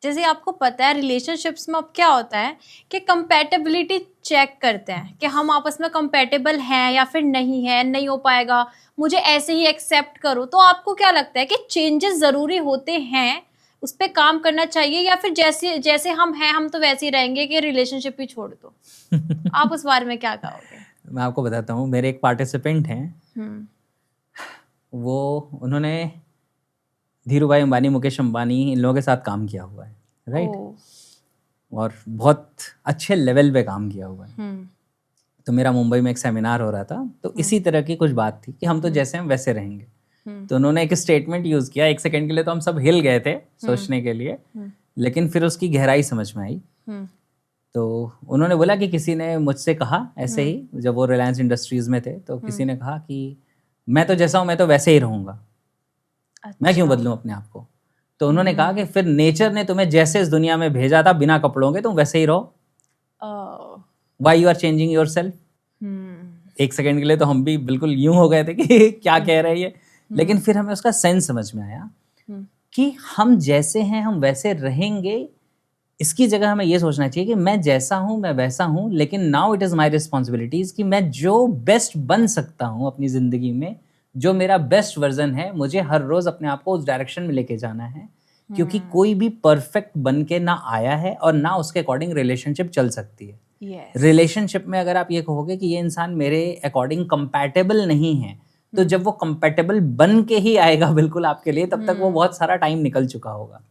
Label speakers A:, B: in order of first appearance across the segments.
A: जैसे आपको पता है रिलेशनशिप्स में अब क्या होता है कि कंपैटिबिलिटी चेक करते हैं कि हम आपस में कंपैटिबल हैं या फिर नहीं है, नहीं हो पाएगा, मुझे ऐसे ही एक्सेप्ट करो। तो आपको क्या लगता है कि चेंजेस जरूरी होते हैं, उस पर काम करना चाहिए, या फिर जैसे जैसे हम हैं हम तो वैसे ही रहेंगे कि रिलेशनशिप ही छोड़ दो? आप उस बारे में क्या कहोगे?
B: मैं आपको बताता हूँ, मेरे एक पार्टिसिपेंट हैं, वो उन्होंने धीरू भाई अंबानी, मुकेश अंबानी, इन लोगों के साथ काम किया हुआ है, राइट? और बहुत अच्छे लेवल पे काम किया हुआ है। तो मेरा मुंबई में एक सेमिनार हो रहा था, तो इसी तरह की कुछ बात थी कि हम तो जैसे हैं वैसे रहेंगे। तो उन्होंने एक स्टेटमेंट यूज किया, एक सेकंड के लिए तो हम सब हिल गए थे सोचने के लिए, लेकिन फिर उसकी गहराई समझ में आई। तो उन्होंने बोला कि किसी ने मुझसे कहा ऐसे ही, जब वो रिलायंस इंडस्ट्रीज में थे, तो किसी ने कहा कि मैं तो जैसा हूं मैं तो वैसे ही रहूंगा, मैं क्यों बदलूं अपने आप को? तो उन्होंने कहा कि फिर नेचर ने तुम्हें जैसे इस दुनिया में भेजा था बिना कपड़ों के, तुम वैसे ही रहो। Why you are changing yourself? एक सेकंड के लिए तो हम भी बिल्कुल यूं हो गए थे कि क्या कह रही है, लेकिन फिर हमें उसका सेंस समझ में आया कि हम जैसे हैं हम वैसे रहेंगे। इसकी जगह हमें ये सोचना चाहिए कि मैं जैसा हूं मैं वैसा हूं, लेकिन now it is my responsibilities कि मैं जो बेस्ट बन सकता हूं अपनी जिंदगी में, जो मेरा बेस्ट वर्जन है, मुझे हर रोज अपने आप को उस डायरेक्शन में लेके जाना है। क्योंकि कोई भी परफेक्ट बन के ना आया है और ना उसके अकॉर्डिंग रिलेशनशिप चल सकती है। रिलेशनशिप में अगर आप ये कहोगे कि ये इंसान मेरे अकॉर्डिंग कंपैटिबल नहीं है, तो जब वो कंपैटिबल बन के ही आएगा बिल्कुल आपके लिए, तब तक वो बहुत सारा टाइम निकल चुका होगा।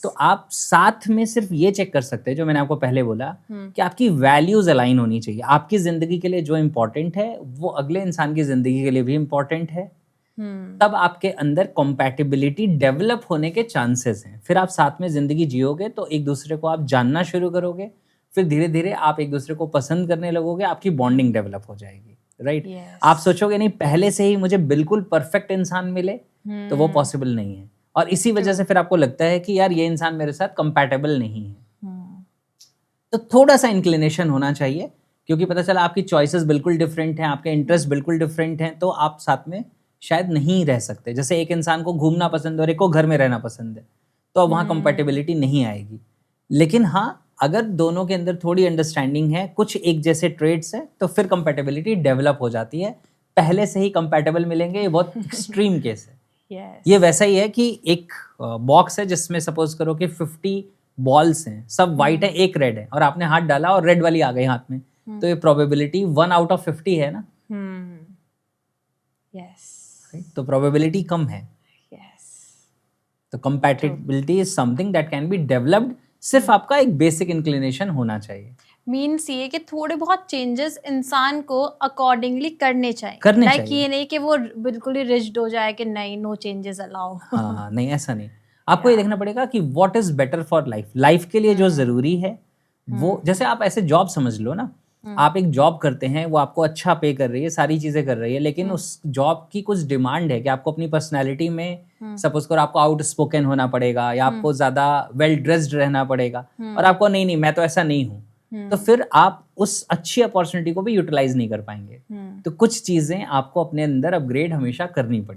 B: तो आप साथ में सिर्फ ये चेक कर सकते हैं, जो मैंने आपको पहले बोला, कि आपकी वैल्यूज अलाइन होनी चाहिए। आपकी जिंदगी के लिए जो इंपॉर्टेंट है वो अगले इंसान की जिंदगी के लिए भी इंपॉर्टेंट है। तब आपके अंदर कंपैटिबिलिटी डेवलप होने के चांसेस हैं। फिर आप साथ में जिंदगी जियोगे तो एक दूसरे को आप जानना शुरू करोगे, फिर धीरे धीरे आप एक दूसरे को पसंद करने लगोगे, आपकी बॉन्डिंग डेवलप हो जाएगी, राइट? आप सोचोगे नहीं पहले से ही मुझे बिल्कुल परफेक्ट इंसान मिले, तो वो पॉसिबल नहीं है। और इसी वजह से फिर आपको लगता है कि यार ये इंसान मेरे साथ कंपैटिबल नहीं है। तो थोड़ा सा इंक्लिनेशन होना चाहिए, क्योंकि पता चला आपकी चॉइसेस बिल्कुल डिफरेंट हैं, आपके इंटरेस्ट बिल्कुल डिफरेंट हैं, तो आप साथ में शायद नहीं रह सकते। जैसे एक इंसान को घूमना पसंद है और एक को घर में रहना पसंद है, तो अब वहाँ कंपैटिबिलिटी नहीं आएगी। लेकिन हाँ, अगर दोनों के अंदर थोड़ी अंडरस्टैंडिंग है, कुछ एक जैसे ट्रेड्स है, तो फिर कंपैटिबिलिटी डेवलप हो जाती है। पहले से ही कंपैटिबल मिलेंगे, ये बहुत एक्सट्रीम केस है। ये वैसा ही है कि एक बॉक्स है जिसमें सपोज करो कि 50 बॉल्स हैं, सब वाइट है, एक रेड है, और आपने हाथ डाला और रेड वाली आ गई हाथ में, तो ये प्रोबेबिलिटी 1 आउट ऑफ 50 है ना? तो प्रोबेबिलिटी कम है। तो compatibility is something that can be developed, सिर्फ आपका एक बेसिक इंक्लिनेशन होना चाहिए।
A: मीन्स ये कि थोड़े बहुत चेंजेस इंसान को अकॉर्डिंगली करने चाहिए,
B: लाइक
A: ये नहीं कि वो बिल्कुल ही रिजिड हो जाए कि नहीं, नो चेंजेस अलाउ।
B: हाँ, नहीं, ऐसा नहीं। आपको ये देखना पड़ेगा कि what is better for life. Life के लिए जो जरूरी है वो, जैसे आप ऐसे जॉब समझ लो ना, आप एक जॉब करते हैं, वो आपको अच्छा पे कर रही है, सारी चीजें कर रही है, लेकिन उस जॉब की कुछ डिमांड है कि आपको अपनी पर्सनैलिटी में सपोज करो आपको आउट स्पोकन होना पड़ेगा, या आपको ज्यादा वेल ड्रेस्ड रहना पड़ेगा, और आपको नहीं मैं तो ऐसा नहीं हूँ, तो फिर आप उस अच्छी अपॉर्चुनिटी को भी यूटिलाइज नहीं कर पाएंगे। तो कुछ चीजें आपको अपने अंदर अपग्रेड हमेशा करनी पड़ेगी।